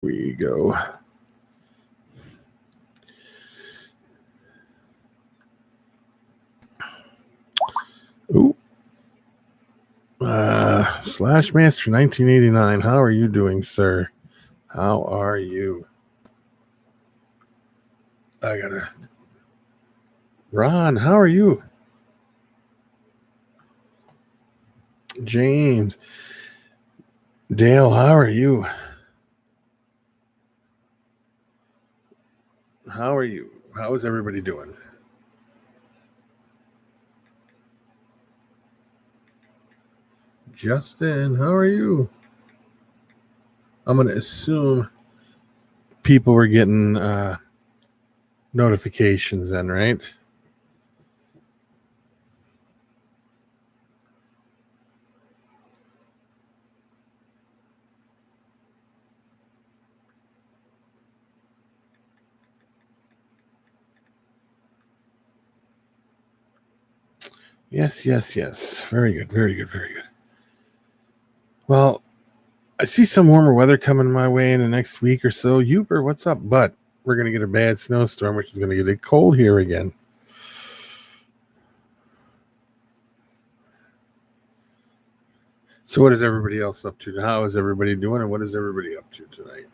We go. Ooh. Slash Master 1989. How are you doing, sir? How are you? I gotta. Ron, how are you? James. Dale, how are you? How are you? How is everybody doing? Justin, how are you? I'm going to assume people were getting notifications then, right? Yes, yes, yes. Very good, very good, very good. Well, I see some warmer weather coming my way in the next week or so. Huber, what's up? But we're going to get a bad snowstorm, which is going to get it cold here again. So what is everybody else up to? How is everybody doing, and what is everybody up to tonight?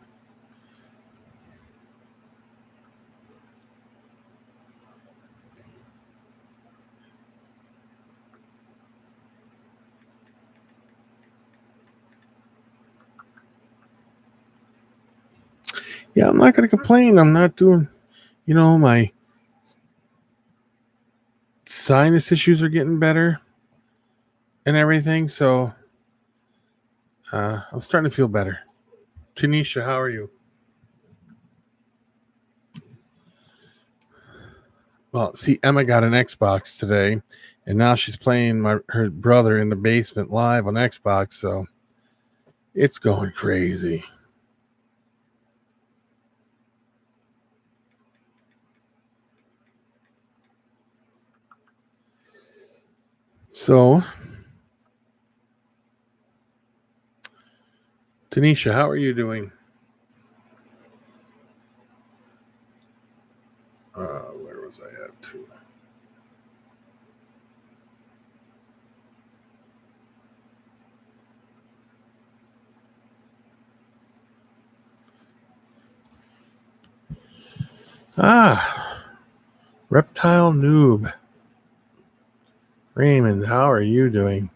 Yeah, I'm not going to complain. I'm not doing, my sinus issues are getting better and everything. So I'm starting to feel better. Tanisha, how are you? Well, see, Emma got an Xbox today, and now she's playing her brother in the basement live on Xbox. So it's going crazy. So, Tanisha, how are you doing? Where was I at? Too? Reptile Noob. Raymond, how are you doing?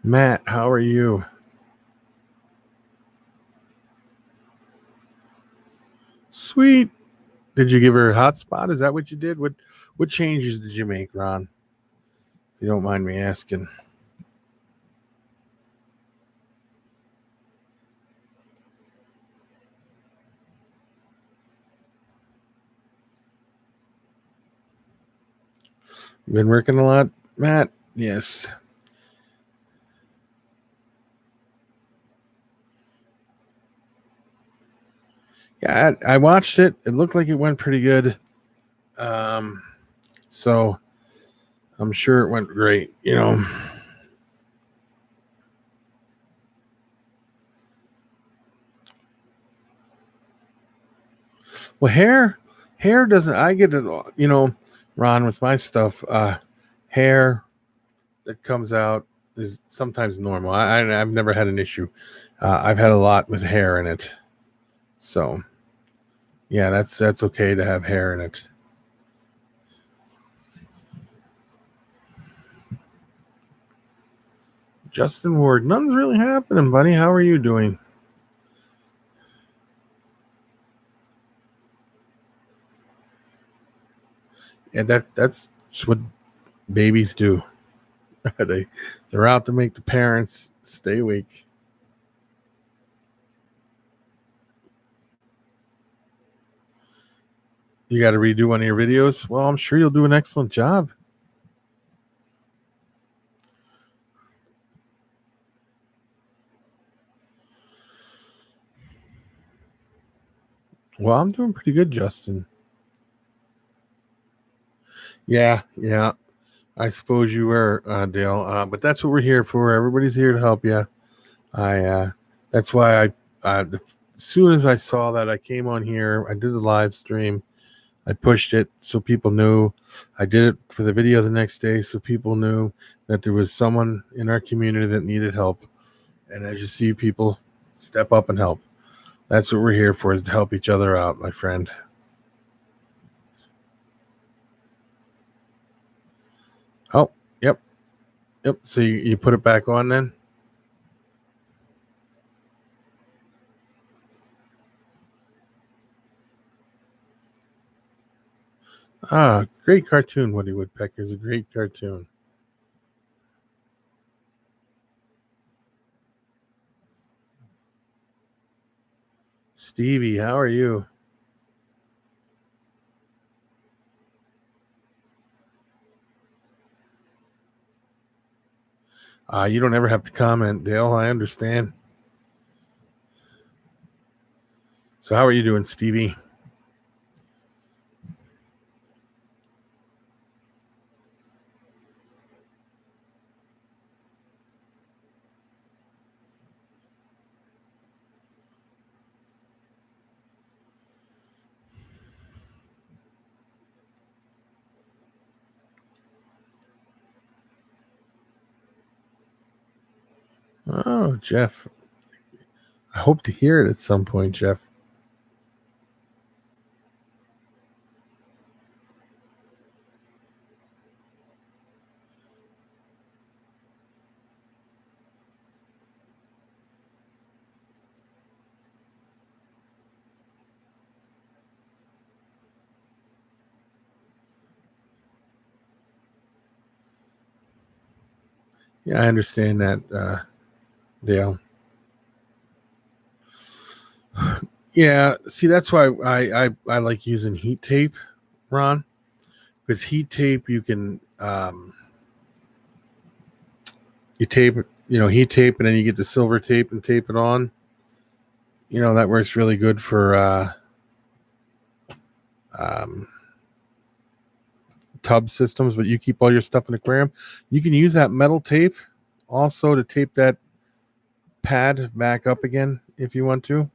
Matt, how are you? Sweet. Did you give her a hotspot? Is that what you did? What changes did you make, Ron? If you don't mind me asking. Been working a lot, Matt? Yes. Yeah, I watched it. It looked like it went pretty good. So I'm sure it went great, Well, hair doesn't. I get it. Ron, with my stuff, hair that comes out is sometimes normal. I've never had an issue. I've had a lot with hair in it, so yeah, that's okay to have hair in it. Justin Ward, nothing's really happening, buddy. How are you doing? Yeah, that's what babies do. They're out to make the parents stay awake. You got to redo one of your videos. Well, I'm sure you'll do an excellent job. Well, I'm doing pretty good, Justin. Yeah. I suppose you were, Dale. But that's what we're here for. Everybody's here to help you. That's why as soon as I saw that, I came on here. I did the live stream. I pushed it so people knew. I did it for the video the next day so people knew that there was someone in our community that needed help. And as you see, people step up and help. That's what we're here for, is to help each other out, my friend. Oh, yep. Yep. So you put it back on then? Ah, great cartoon, Woody Woodpecker is a great cartoon. Stevie, how are you? You don't ever have to comment, Dale. I understand. So how are you doing, Stevie? Oh, Jeff. I hope to hear it at some point, Jeff. Yeah, I understand that, Dale. Yeah, see, that's why I like using heat tape, Ron, because heat tape you can you tape it, heat tape, and then you get the silver tape and tape it on. That works really good for um, tub systems, but you keep all your stuff in an aquarium. You can use that metal tape also to tape that pad back up again if you want to.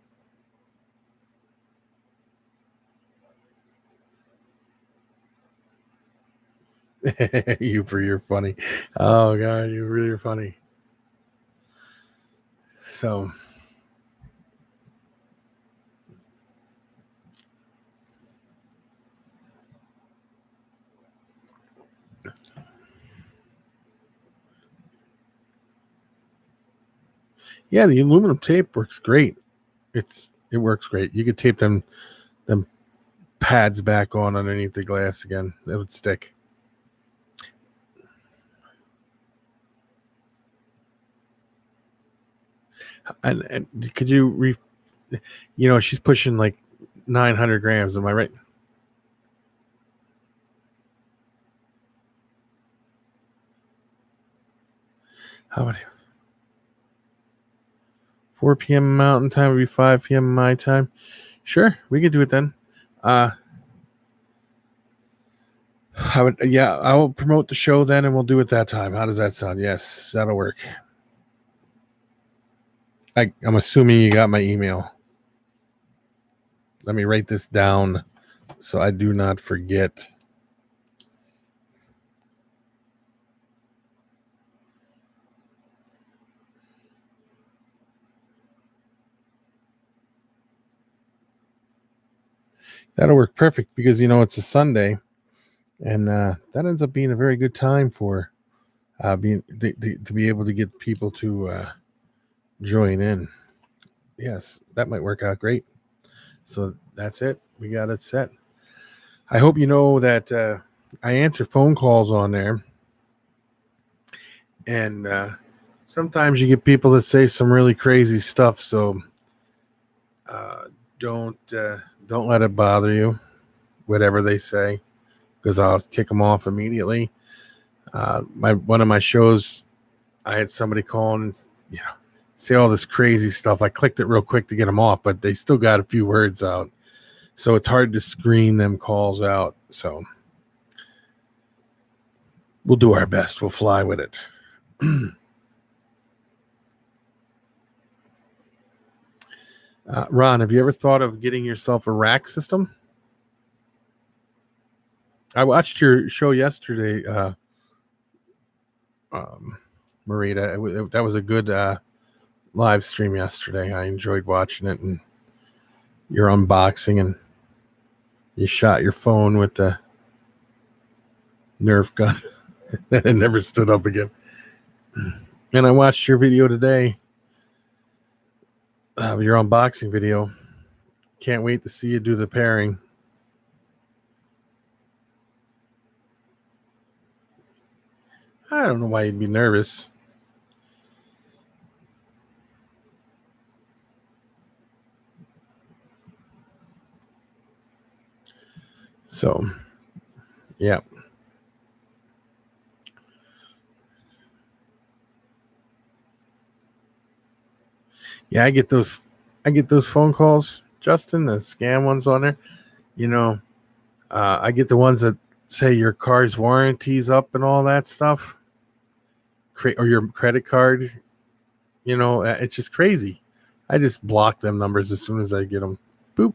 You're funny. Oh god, you really are funny. So yeah, the aluminum tape works great. It works great. You could tape them pads back on underneath the glass again. It would stick. And could you she's pushing like 900 grams. Am I right? How about 4 p.m. Mountain Time would be 5 p.m. my time? Sure, we could do it then. I will promote the show then, and we'll do it that time. How does that sound? Yes, that'll work. I'm assuming you got my email. Let me write this down so I do not forget. That'll work perfect because it's a Sunday, and that ends up being a very good time for being to be able to get people to join in. Yes, that might work out great. So that's it. We got it set. I hope you know that I answer phone calls on there, and sometimes you get people that say some really crazy stuff. So don't let it bother you, whatever they say, because I'll kick them off immediately. One of my shows, I had somebody call and say all this crazy stuff. I clicked it real quick to get them off, but they still got a few words out. So it's hard to screen them calls out. So we'll do our best. We'll fly with it. Ron, have you ever thought of getting yourself a rack system? I watched your show yesterday, Marita. That was a good live stream yesterday. I enjoyed watching it, and your unboxing, and you shot your phone with the Nerf gun, and it never stood up again. And I watched your video today, your unboxing video. Can't wait to see you do the pairing. I don't know why you'd be nervous. So, yeah. Yeah, I get those phone calls, Justin, the scam ones on there. You know, I get the ones that say your car's warranty's up and all that stuff. Or your credit card. It's just crazy. I just block them numbers as soon as I get them. Boop.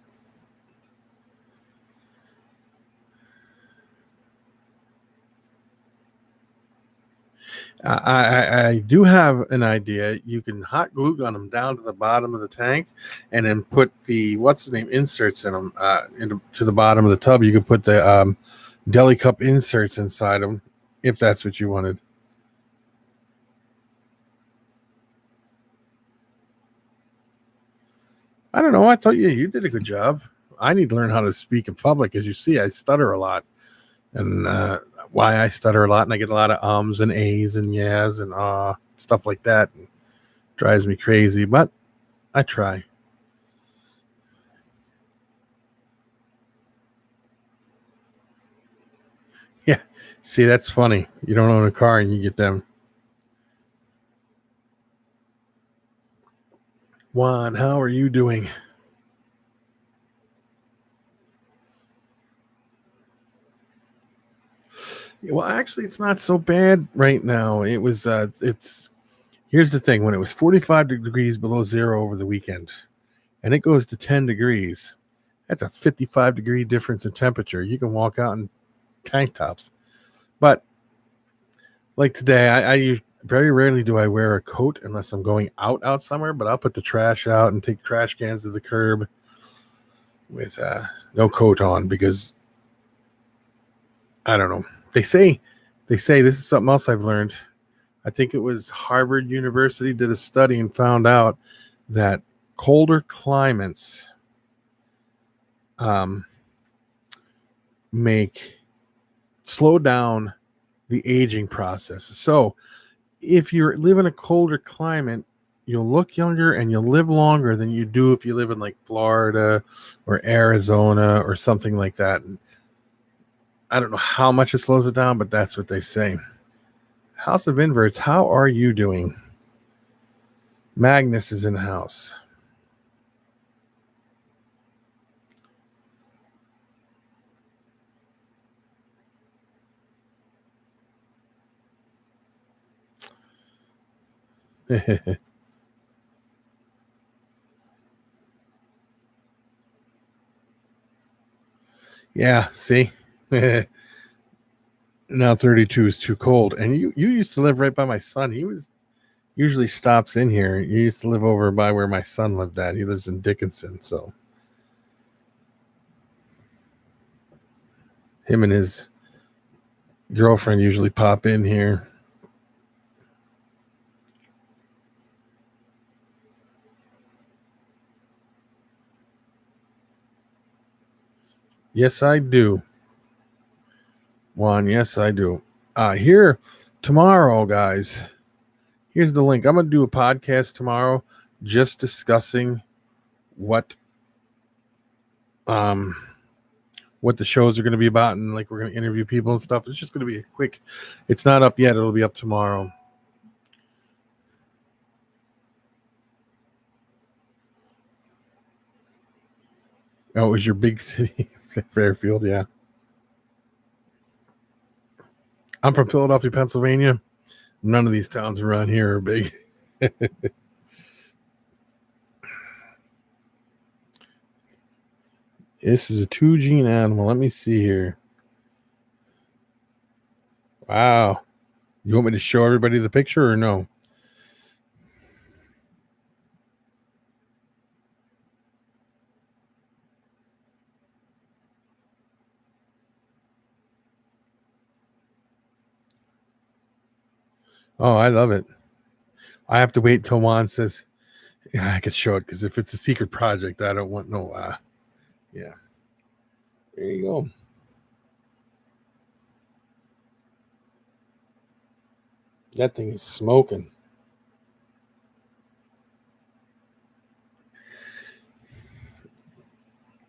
I do have an idea. You can hot glue gun them down to the bottom of the tank, and then put the inserts in them to the bottom of the tub. You could put the deli cup inserts inside them if that's what you wanted. I don't know. I thought you did a good job. I need to learn how to speak in public. As you see, I stutter a lot, and why I stutter a lot, and I get a lot of ums and ahs and yeahs and stuff like that. It drives me crazy, but I try. Yeah, see, that's funny. You don't own a car and you get them. Juan, how are you doing? Well, actually, it's not so bad right now. It was. Here's the thing: when it was 45 degrees below zero over the weekend, and it goes to 10 degrees, that's a 55-degree difference in temperature. You can walk out in tank tops. But like today, I very rarely do I wear a coat unless I'm going out somewhere. But I'll put the trash out and take trash cans to the curb with no coat on, because I don't know. They say this is something else I've learned. I think it was Harvard University did a study and found out that colder climates slow down the aging process. So if you live in a colder climate, you'll look younger and you'll live longer than you do if you live in like Florida or Arizona or something like that. And I don't know how much it slows it down, but that's what they say. House of Inverts, how are you doing? Magnus is in the house. Yeah, see? Now 32 is too cold. And you used to live right by my son. He usually stops in here. You used to live over by where my son lived at. He lives in Dickinson, so him and his girlfriend usually pop in here. Yes, I do. Juan, yes, I do. Here tomorrow, guys. Here's the link. I'm going to do a podcast tomorrow just discussing what the shows are going to be about, and like we're going to interview people and stuff. It's just going to be a quick. It's not up yet. It'll be up tomorrow. Oh, it was your big city, Fairfield, yeah. I'm from Philadelphia, Pennsylvania. None of these towns around here are big. This is a 2-gene animal. Let me see here. Wow. You want me to show everybody the picture or no? Oh, I love it. I have to wait till Juan says, yeah, I could show it because if it's a secret project, I don't want no. Yeah. There you go. That thing is smoking.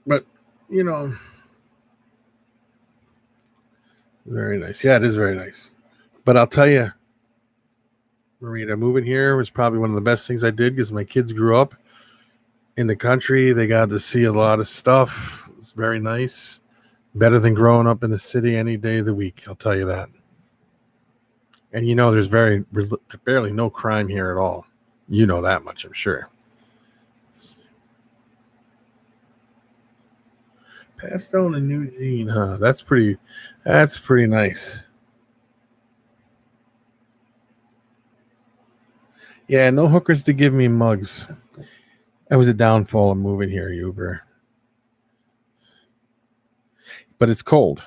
But, you know, very nice. Yeah, it is very nice. But I'll tell you, Marita, moving here was probably one of the best things I did because my kids grew up in the country. They got to see a lot of stuff. It's very nice. Better than growing up in the city any day of the week. I'll tell you that. And there's barely no crime here at all. You know that much, I'm sure. Pastel and Eugene, huh? That's pretty nice. Yeah, no hookers to give me mugs. That was a downfall of moving here, Uber. But it's cold.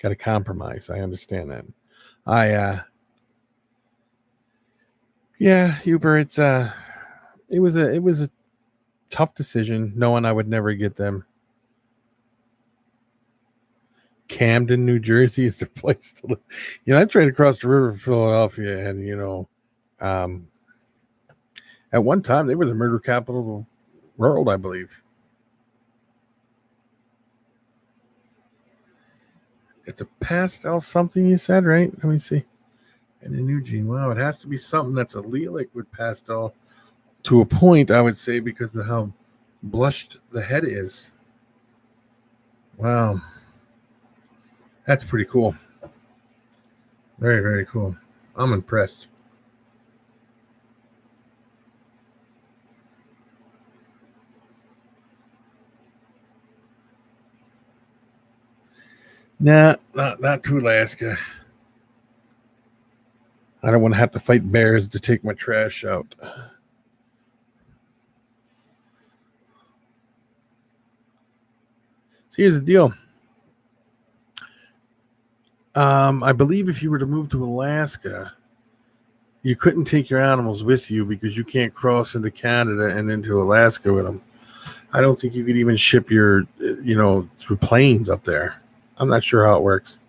Got to compromise. I understand that. Yeah, Uber. It was a tough decision, knowing I would never get them. Camden, New Jersey is the place to live. I tried across the river from Philadelphia, and um, at one time they were the murder capital of the world, I believe. It's a pastel something you said, right? Let me see. And a new gene. Wow, it has to be something that's allelic with pastel to a point, I would say, because of how blushed the head is. Wow. That's pretty cool. Very, very cool. I'm impressed. Nah, not to Alaska. I don't want to have to fight bears to take my trash out. So here's the deal. I believe if you were to move to Alaska, you couldn't take your animals with you because you can't cross into Canada and into Alaska with them. I don't think you could even ship your, through planes up there. I'm not sure how it works.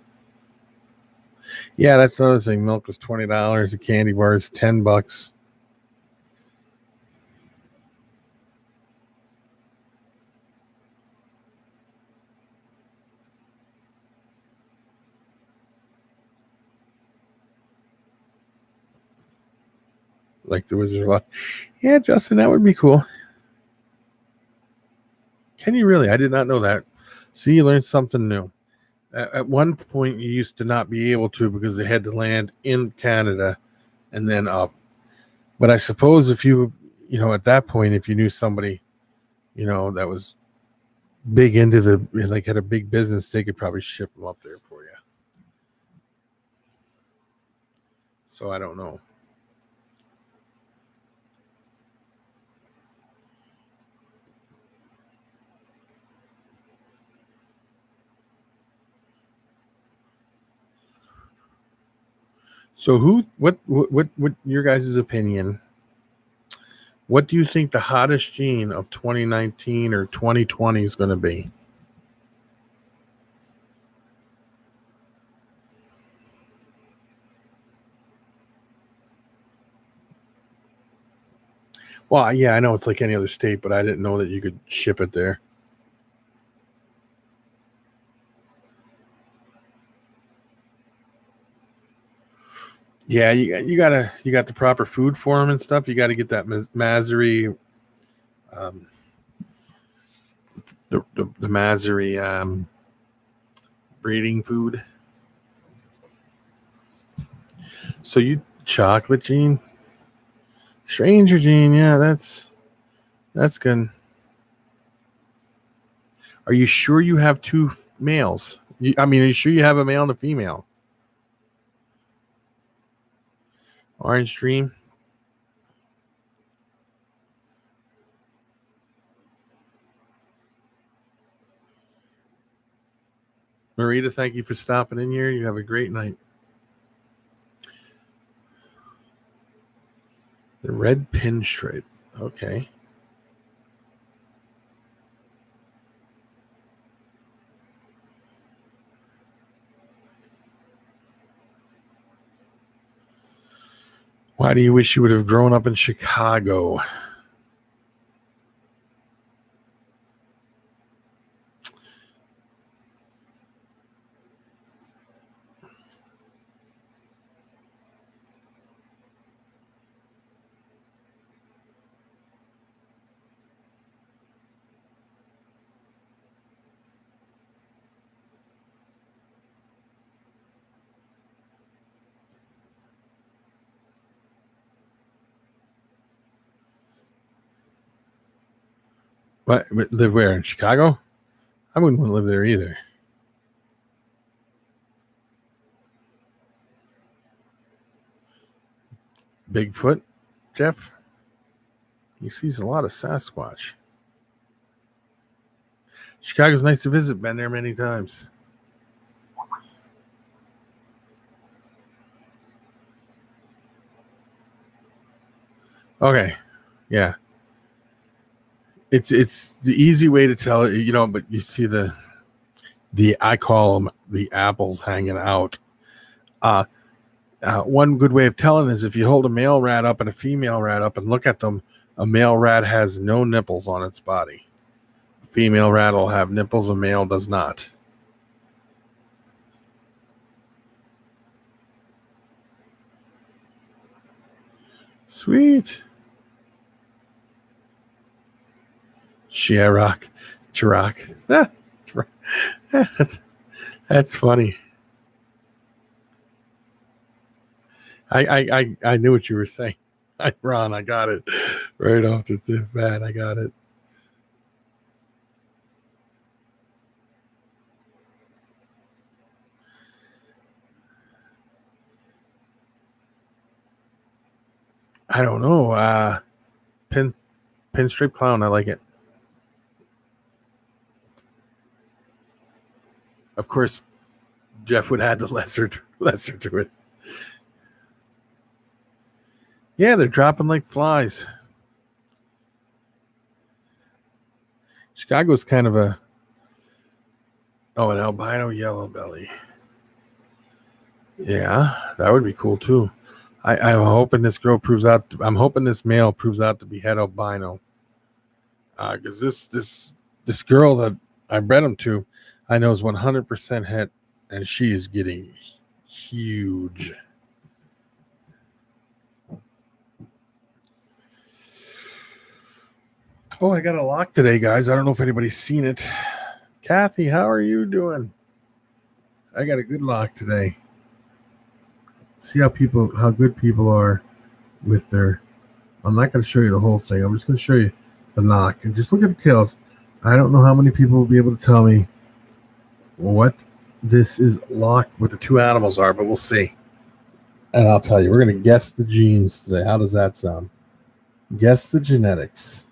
Yeah, that's another thing. Milk was $20. A candy bar is $10. Like the Wizard of Oz. Yeah, Justin, that would be cool. Can you really? I did not know that. See, you learned something new. At one point, you used to not be able to because they had to land in Canada and then up. But I suppose if you, at that point, if you knew somebody, that was big into had a big business, they could probably ship them up there for you. So I don't know. So what your guys' opinion? What do you think the hottest gene of 2019 or 2020 is going to be? Well, yeah, I know it's like any other state, but I didn't know that you could ship it there. Yeah, you got the proper food for them and stuff. You got to get that Masery, um, the Masery breeding food. So you chocolate gene, stranger gene. Yeah, that's good. Are you sure you have two males? I mean, are you sure you have a male and a female? Orange Dream. Marita, thank you for stopping in here. You have a great night. The red pinstripe. Okay. Why do you wish you would have grown up in Chicago? What? Live where? In Chicago? I wouldn't want to live there either. Bigfoot, Jeff? He sees a lot of Sasquatch. Chicago's nice to visit. Been there many times. Okay. Yeah. It's the easy way to tell it, you know, but you see the I call them the apples hanging out. One good way of telling is if you hold a male rat up and a female rat up and look at them, a male rat has no nipples on its body. A female rat will have nipples, a male does not. Sweet. Chirac. That's funny. I knew what you were saying. Ron, I got it right off the tip, man. I got it. I don't know. Pinstripe clown. I like it. Of course, Jeff would add the lesser to it. Yeah, they're dropping like flies. Chicago's kind of an albino yellow belly. Yeah, that would be cool too. I'm hoping this girl proves out. I'm hoping this male proves out to be het albino. Because this girl that I bred him to, I know is 100% het, and she is getting huge. Oh, I got a lock today, guys. I don't know if anybody's seen it. Kathy, how are you doing? I got a good lock today. See how good people are with their. I'm not going to show you the whole thing. I'm just going to show you the knock and just look at the tails. I don't know how many people will be able to tell me what this is locked, what the two animals are, but we'll see. And I'll tell you, we're going to guess the genes today. How does that sound? Guess the genetics.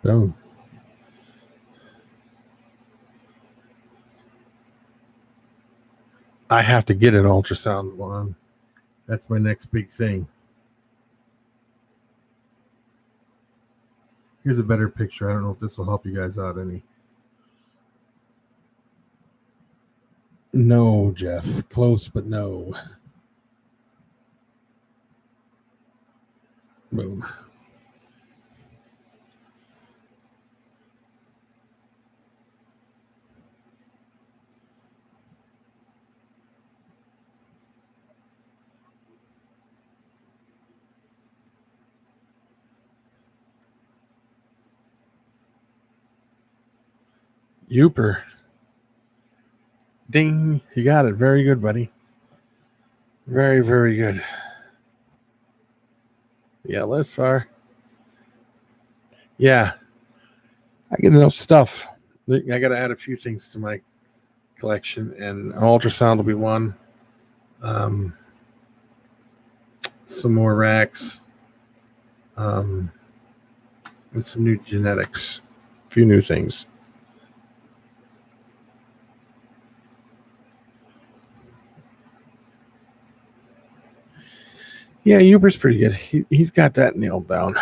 Boom. I have to get an ultrasound one. That's my next big thing. Here's a better picture. I don't know if this will help you guys out any. No, Jeff. Close, but no. Boom. Youper. Ding. You got it. Very good, buddy. Very, very good. The LSR. Yeah, I get enough stuff. I got to add a few things to my collection, and an ultrasound will be one. Um, some more racks, um, and some new genetics. A few new things. Yeah, Uber's pretty good. He's got that nailed down.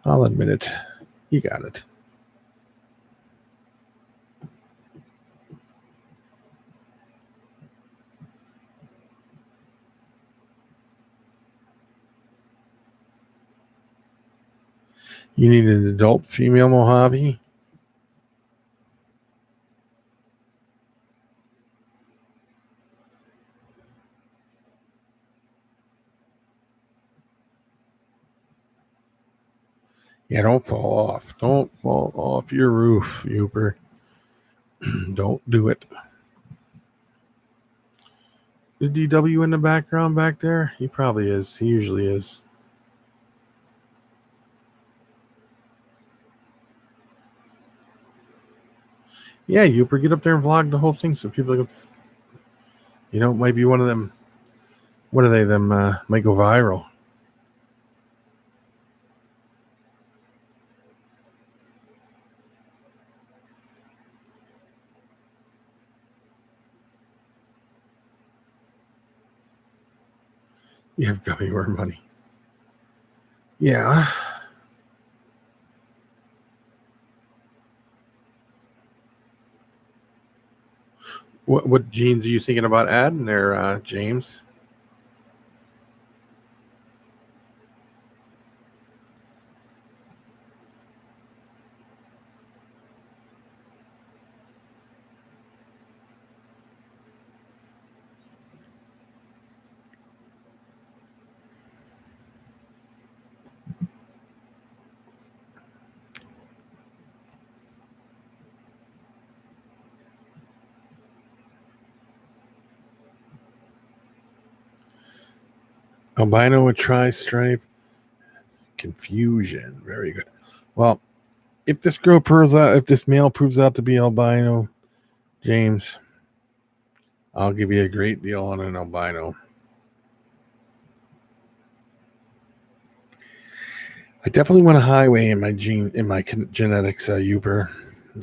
I'll admit it. He got it. You need an adult female Mojave? Yeah, don't fall off. Don't fall off your roof, Uber. Don't do it. Is DW in the background back there? He probably is. He usually is. Yeah, Uber, get up there and vlog the whole thing so people can, might be one of them. What are they? Them might go viral. You have gummy worm money. Yeah. What jeans are you thinking about adding there, James? Albino with tri-stripe. Confusion. Very good. Well, if this male proves out to be albino, James, I'll give you a great deal on an albino. I definitely want a highway in my genetics, Uber.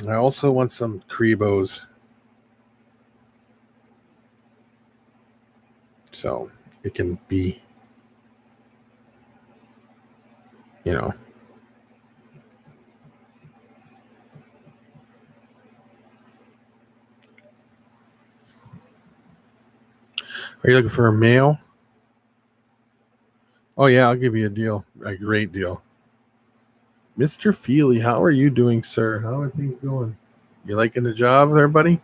I also want some Crebos. So it can be, you know. Are you looking for a male? Oh, yeah, I'll give you a deal. A great deal. Mr. Feely, how are you doing, sir? How are things going? You liking the job there, buddy?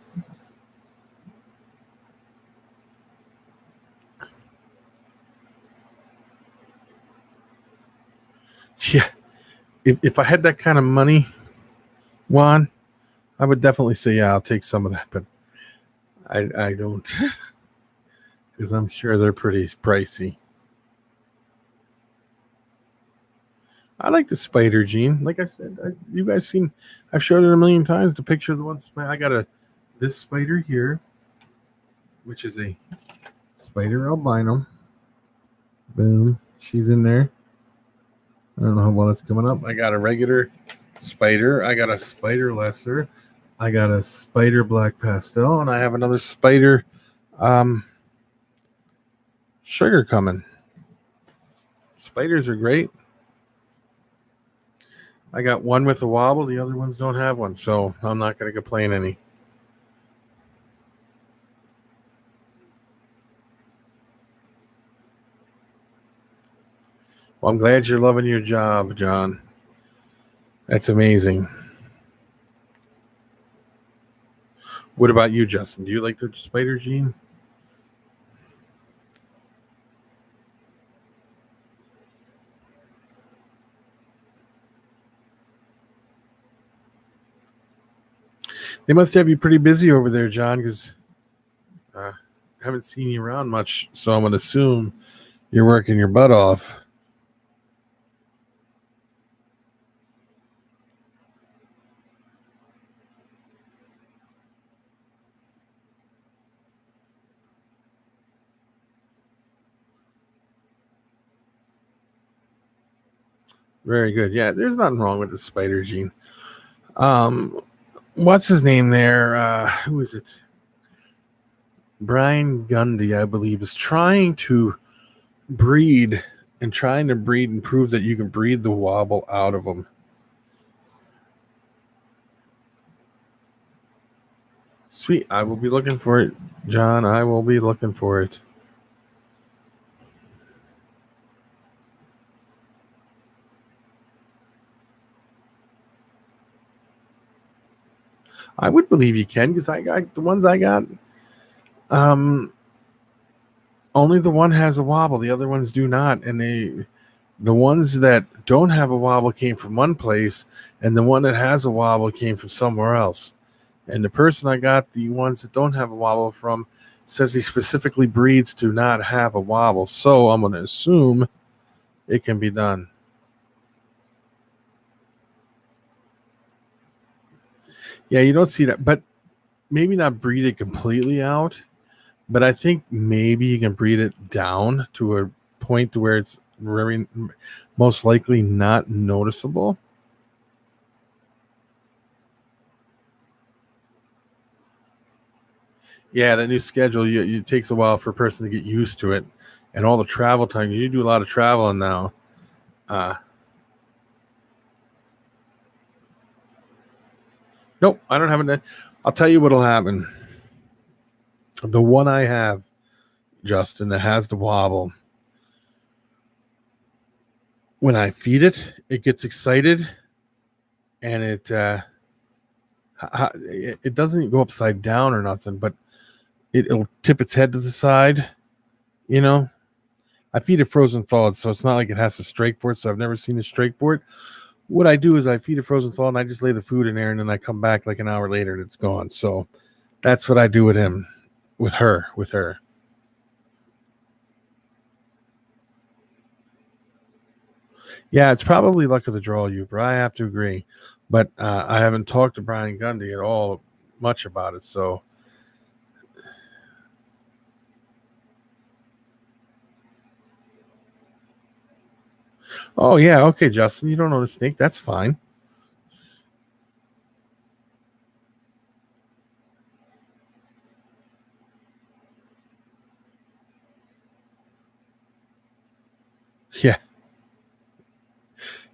Yeah. If I had that kind of money, Juan, I would definitely say, yeah, I'll take some of that. But I don't, because I'm sure they're pretty pricey. I like the spider gene. Like I said, you guys seen, I've showed it a million times. The picture of the one I got this spider here, which is a spider albino. Boom, she's in there. I don't know how well it's coming up. I got a regular spider. I got a spider lesser. I got a spider black pastel, and I have another spider sugar coming. Spiders are great. I got one with a wobble. The other ones don't have one, so I'm not going to complain any. Well, I'm glad you're loving your job, John. That's amazing. What about you, Justin? Do you like the spider gene? They must have you pretty busy over there, John, because I haven't seen you around much. So I'm going to assume you're working your butt off. Very good. Yeah, there's nothing wrong with the spider gene. Um, what's his name there? Who is it? Brian Gundy, I believe, is trying to breed and prove that you can breed the wobble out of them. Sweet. I will be looking for it, John. I will be looking for it. I would believe you can because I got the ones I got. Only the one has a wobble. The other ones do not. And the ones that don't have a wobble came from one place, and the one that has a wobble came from somewhere else. And the person I got the ones that don't have a wobble from says he specifically breeds to not have a wobble. So I'm going to assume it can be done. Yeah, you don't see that, but maybe not breed it completely out. But I think maybe you can breed it down to a point to where it's very most likely not noticeable. Yeah, that new schedule, it takes a while for a person to get used to it, and all the travel time. You do a lot of traveling now. Nope, I don't have it. I'll tell you what'll happen. The one I have, Justin, that has the wobble. When I feed it, it gets excited, and it doesn't go upside down or nothing, but it'll tip its head to the side. You know, I feed it frozen thawed, so it's not like it has to strike for it. So I've never seen it strike for it. What I do is I feed it frozen thawed, and I just lay the food in there, and then I come back like an hour later, and it's gone. So that's what I do with him, with her. Yeah, it's probably luck of the draw, Uber. I have to agree, but I haven't talked to Brian Gundy at all much about it. So, oh yeah, okay, Justin, you don't know the snake. That's fine. Yeah,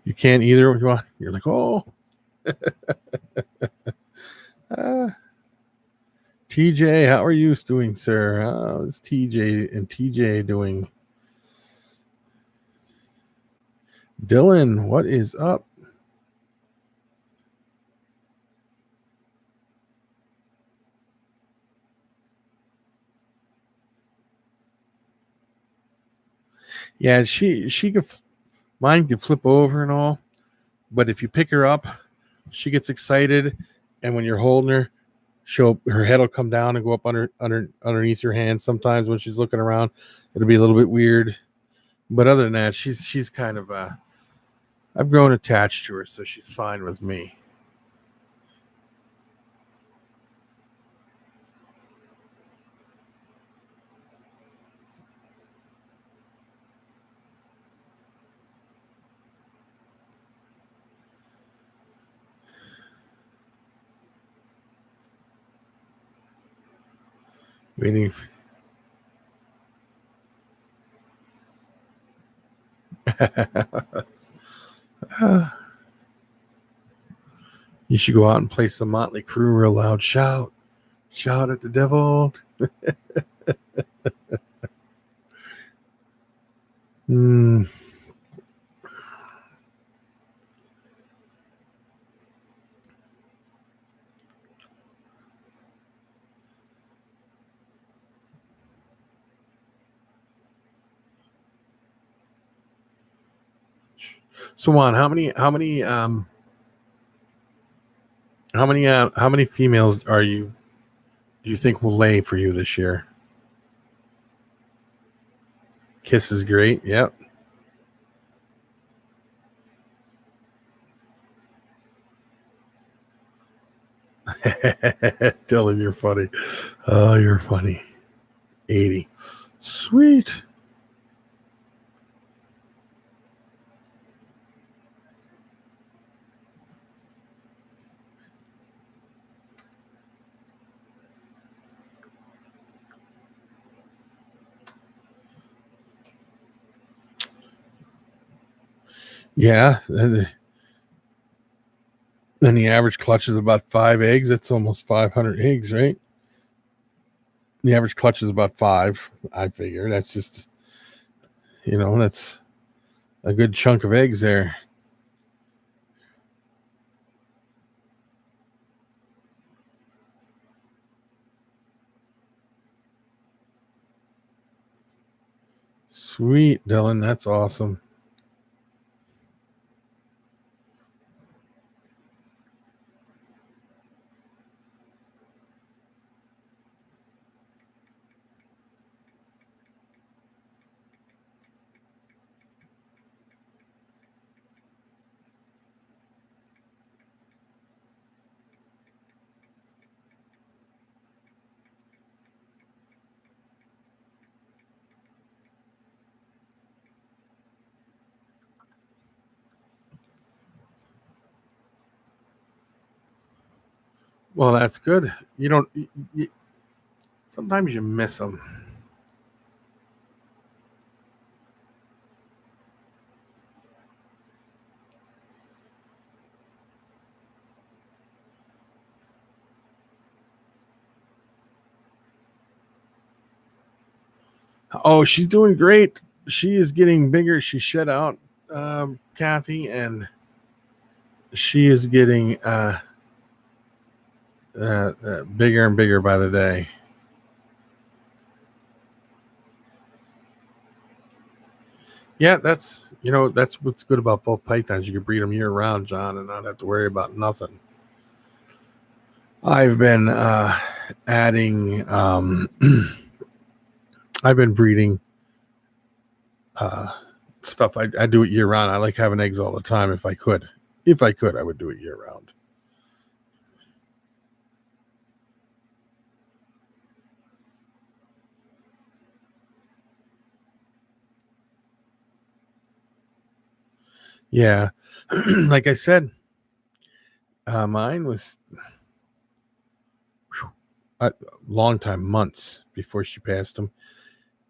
you can't either. You're like, oh, uh, TJ, how are you doing, sir? How's TJ and TJ doing? Dylan, what is up? Yeah, she could mine can flip over and all, but if you pick her up, she gets excited, and when you're holding her, her head will come down and go up underneath your hand. Sometimes when she's looking around, it'll be a little bit weird, but other than that, she's kind of I've grown attached to her, so she's fine with me. Waiting. You should go out and play some Motley Crue real loud. Shout at the devil. Mm. So Juan, how many females do you think will lay for you this year? Kiss is great. Yep. Dylan, you're funny. Oh, you're funny. 80. Sweet. Yeah, and the average clutch is about 5 eggs. That's almost 500 eggs, right? The average clutch is about five. I figure that's just, that's a good chunk of eggs there. Sweet, Dylan. That's awesome. Well, that's good. You don't. Sometimes you miss them. Oh, she's doing great. She is getting bigger. She shed out, Kathy, and she is getting bigger and bigger by the day. Yeah, that's what's good about both pythons. You can breed them year round, John, and not have to worry about nothing. I've been adding. I've been breeding uh, stuff. I do it year round. I like having eggs all the time. If I could, I would do it year round. Yeah, like I said, mine was a long time, months before she passed them,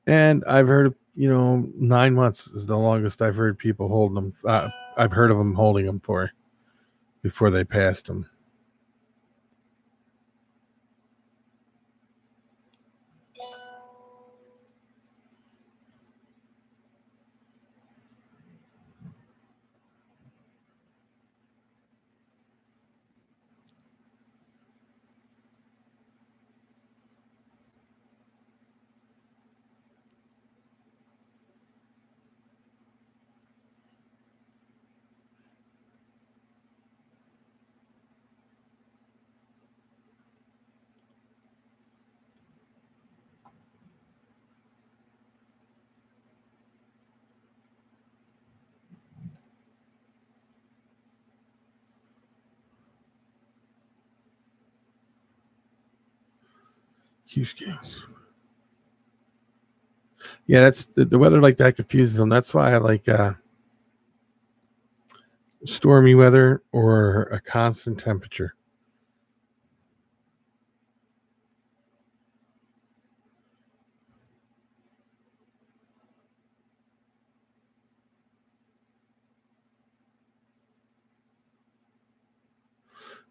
and I've heard 9 months is the longest I've heard people holding them. I've heard of them holding them for before they passed them. Hughes Kings. Yeah, that's the weather like that confuses them. That's why I like stormy weather or a constant temperature.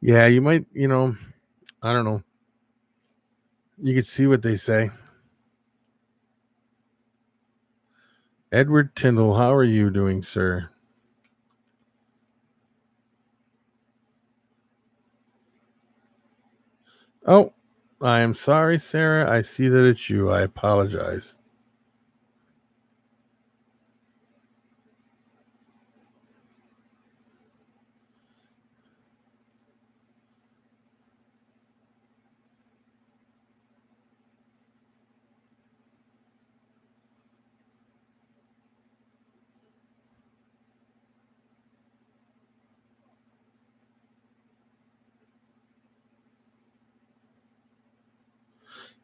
Yeah, you might, I don't know. You could see what they say. Edward Tyndall, how are you doing, sir? Oh, I am sorry, Sarah. I see that it's you. I apologize.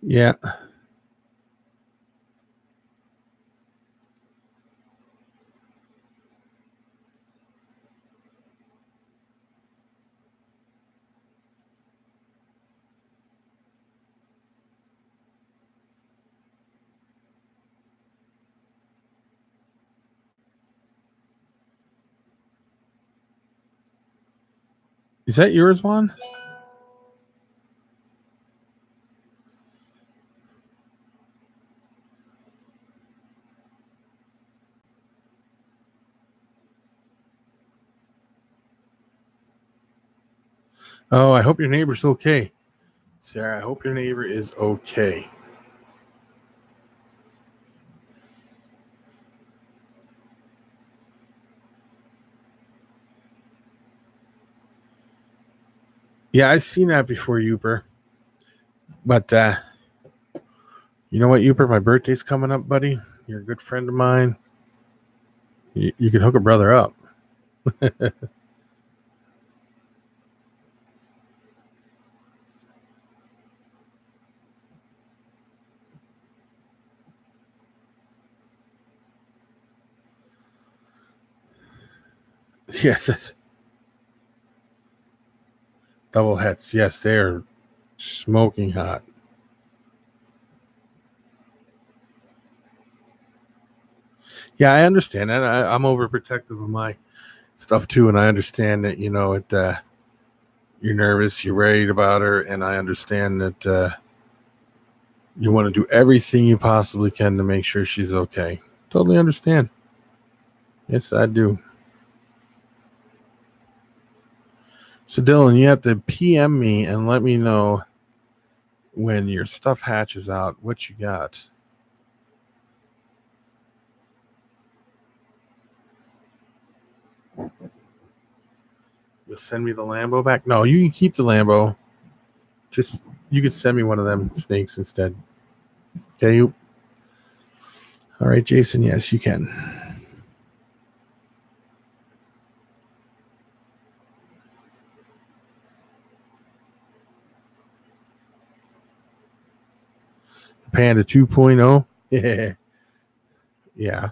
Yeah, Is that yours, Juan? Oh, I hope your neighbor's okay. Sarah, I hope your neighbor is okay. Yeah, I've seen that before, Uper. But you know what, Uper? My birthday's coming up, buddy. You're a good friend of mine. You can hook a brother up. Yes, double hets. Yes, they are smoking hot. Yeah, I understand that. I'm overprotective of my stuff too, and I understand that. You're nervous, you're worried about her, and I understand that you want to do everything you possibly can to make sure she's okay. Totally understand. Yes, I do. So, Dylan, you have to PM me and let me know when your stuff hatches out what you got. You'll send me the Lambo back? No, you can keep the Lambo. Just you can send me one of them snakes instead. Okay, you. All right, Jason. Yes, you can. Panda 2.0. Yeah. Yeah.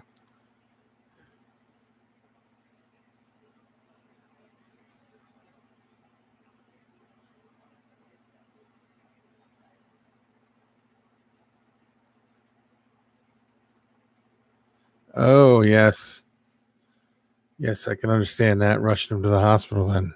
Oh, yes. Yes, I can understand that. Rushing him to the hospital then.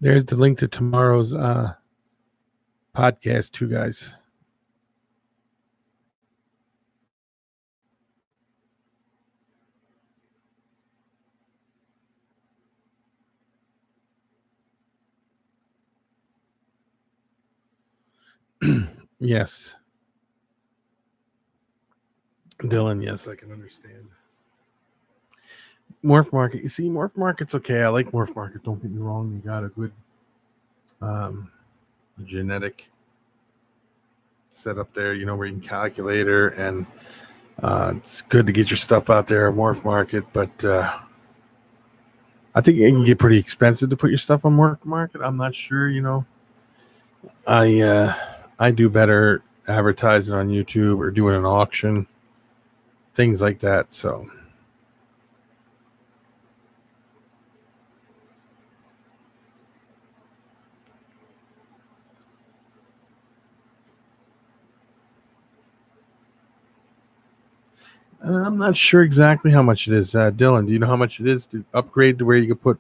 There's the link to tomorrow's podcast, too, guys. Yes. Dylan, yes, I can understand. Morph Market. You see, Morph Market's okay. I like Morph Market. Don't get me wrong. You got a good genetic setup there, where you can calculate her, and it's good to get your stuff out there at Morph Market, but I think it can get pretty expensive to put your stuff on Morph Market. I'm not sure. I do better advertising on YouTube or doing an auction, things like that. So I'm not sure exactly how much it is. Dylan, do you know how much it is to upgrade to where you can put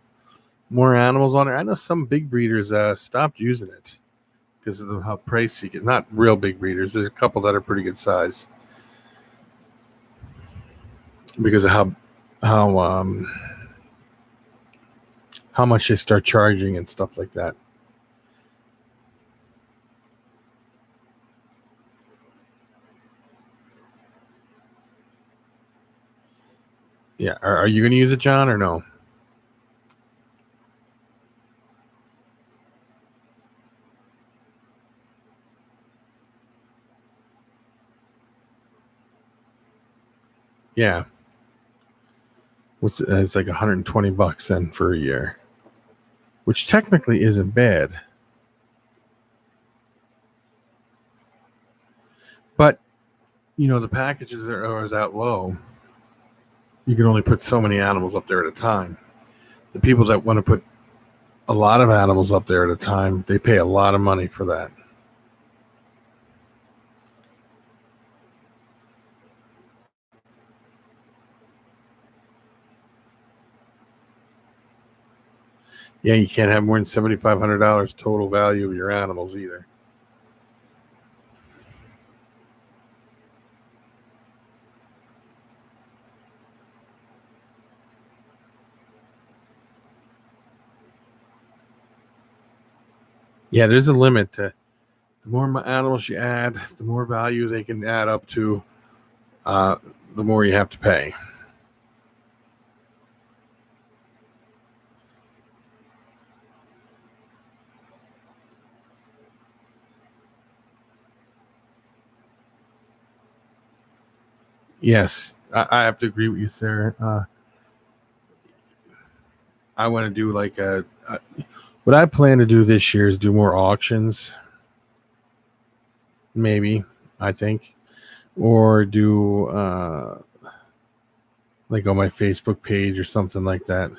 more animals on it? I know some big breeders stopped using it because of how pricey it gets. Not real big breeders. There's a couple that are pretty good size because of how much they start charging and stuff like that. Yeah, are you going to use it, John, or no? Yeah. It's like $120 then for a year. which technically isn't bad. But, the packages are that low. You can only put so many animals up there at a time. The people that want to put a lot of animals up there at a time, they pay a lot of money for that. Yeah, you can't have more than $7,500 total value of your animals either. Yeah, there's a limit to the more animals you add, the more value they can add up to, uh, the more you have to pay. Yes, I have to agree with you, Sarah. I want to do like what I plan to do this year is do more auctions, maybe, I think, or do like on my Facebook page or something like that.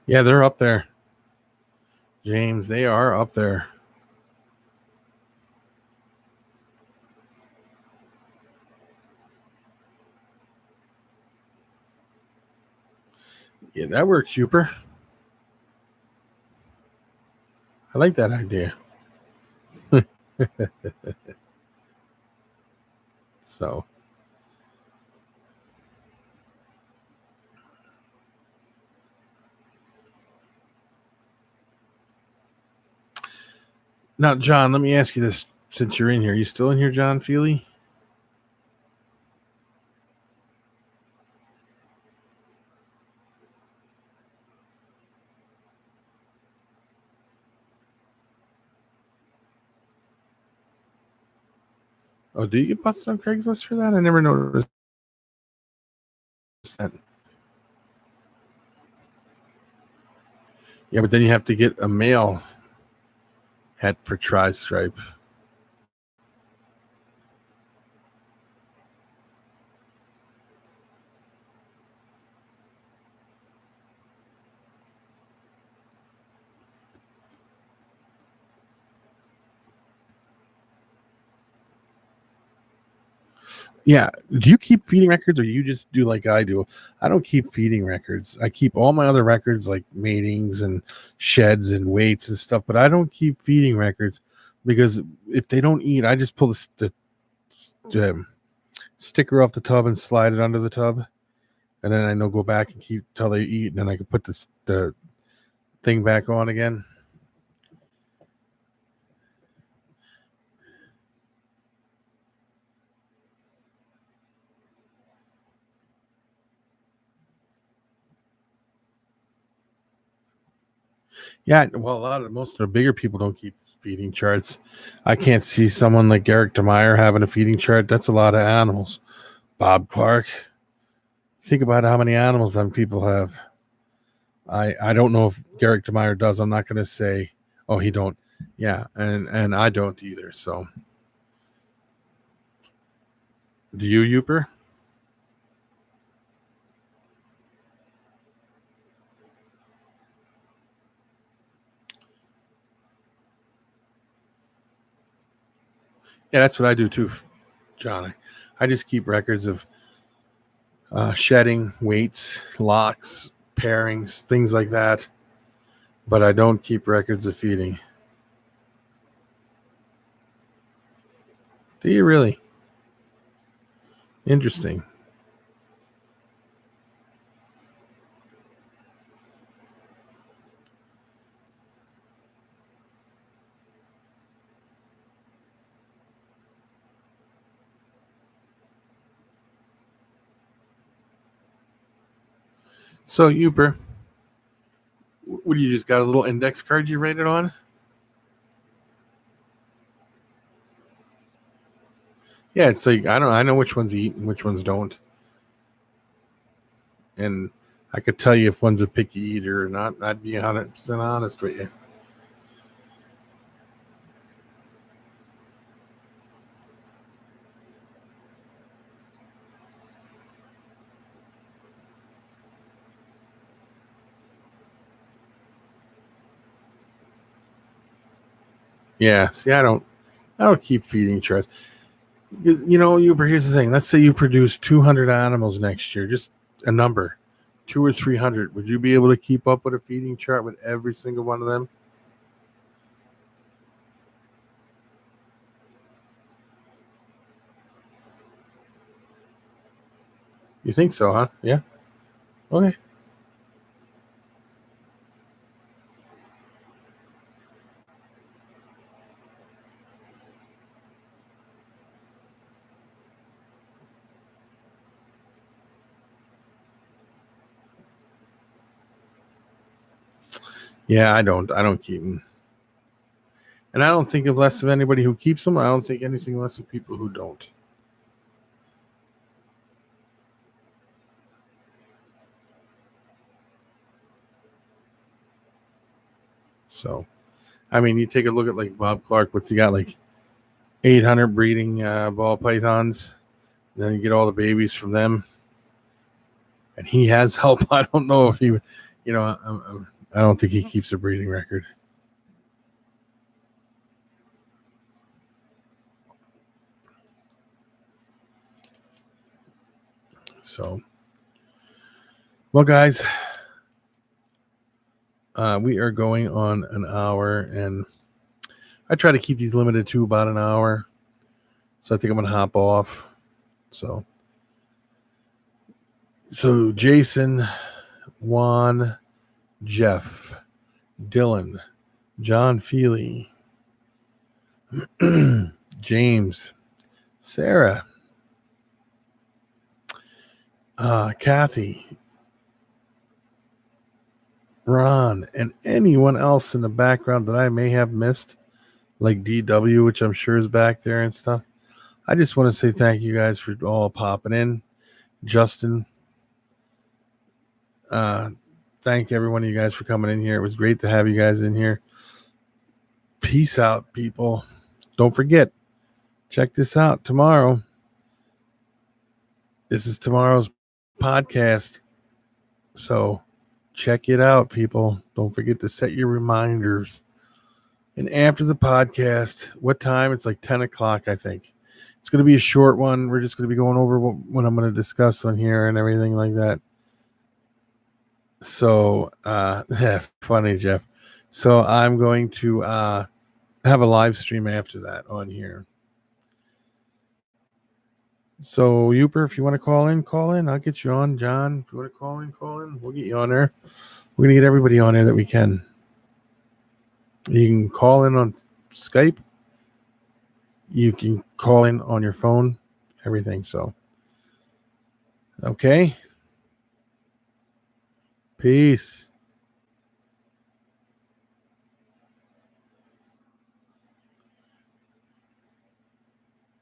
Yeah, they're up there, James. They are up there. Yeah, that works, Super. I like that idea. So now, John, let me ask you this: since you're in here, are you still in here, John Feely? Oh, do you get busted on Craigslist for that? I never noticed that. Yeah, but then you have to get a male hat for tri-stripe. Yeah. Do you keep feeding records or you just do like I do? I don't keep feeding records. I keep all my other records like matings and sheds and weights and stuff, but I don't keep feeding records because if they don't eat, I just pull the sticker off the tub and slide it under the tub. And then I know go back and keep till they eat, and then I can put the thing back on again. Yeah, well, most of the bigger people don't keep feeding charts. I can't see someone like Eric DeMeyer having a feeding chart. That's a lot of animals. Bob Clark. Think about how many animals them people have. I don't know if Garrick DeMeyer does. I'm not going to say, oh, he don't. Yeah, and I don't either. So, do you, Uper? Yeah, that's what I do too, John. I just keep records of shedding, weights, locks, pairings, things like that. But I don't keep records of feeding. Do you really? Interesting. So, Uber, What do you just got a little index card you write it on? Yeah, it's like I know which ones eat and which ones don't. And I could tell you if one's a picky eater or not. I'd be 100% honest with you. Yeah, see, I don't keep feeding trust. You know, here's the thing. Let's say you produce 200 animals next year, just a number, 2 or 300. Would you be able to keep up with a feeding chart with every single one of them? You think so, huh? Yeah. Okay. Yeah, I don't keep them. And I don't think of less of anybody who keeps them. I don't think anything less of people who don't. So, I mean, you take a look at like Bob Clark. What's he got? Like 800 breeding ball pythons. And then you get all the babies from them, and he has help. I don't know if he, you know, I don't think he keeps a breeding record. So, well, guys, we are going on an hour, and I try to keep these limited to about an hour. So I think I'm gonna hop off. So Jason, Juan, Jeff, Dylan, John Feely, James, Sarah, Kathy, Ron, and anyone else in the background that I may have missed, like DW, which I'm sure is back there and stuff. I just want to say thank you guys for all popping in. Justin, thank every one of you guys for coming in here. It was great to have you guys in here. Peace out, people. Don't forget, check this out tomorrow. This is tomorrow's podcast. So check it out, people. Don't forget to set your reminders. And after the podcast, what time? It's like 10 o'clock, I think. It's going to be a short one. We're just going to be going over what I'm going to discuss on here and everything like that. So, funny, Jeff. So I'm going to have a live stream after that on here. So, Uper, if you want to call in. I'll get you on. John, if you want to call in. We'll get you on there. We're going to get everybody on there that we can. You can call in on Skype. You can call in on your phone. Everything. So, okay. Peace.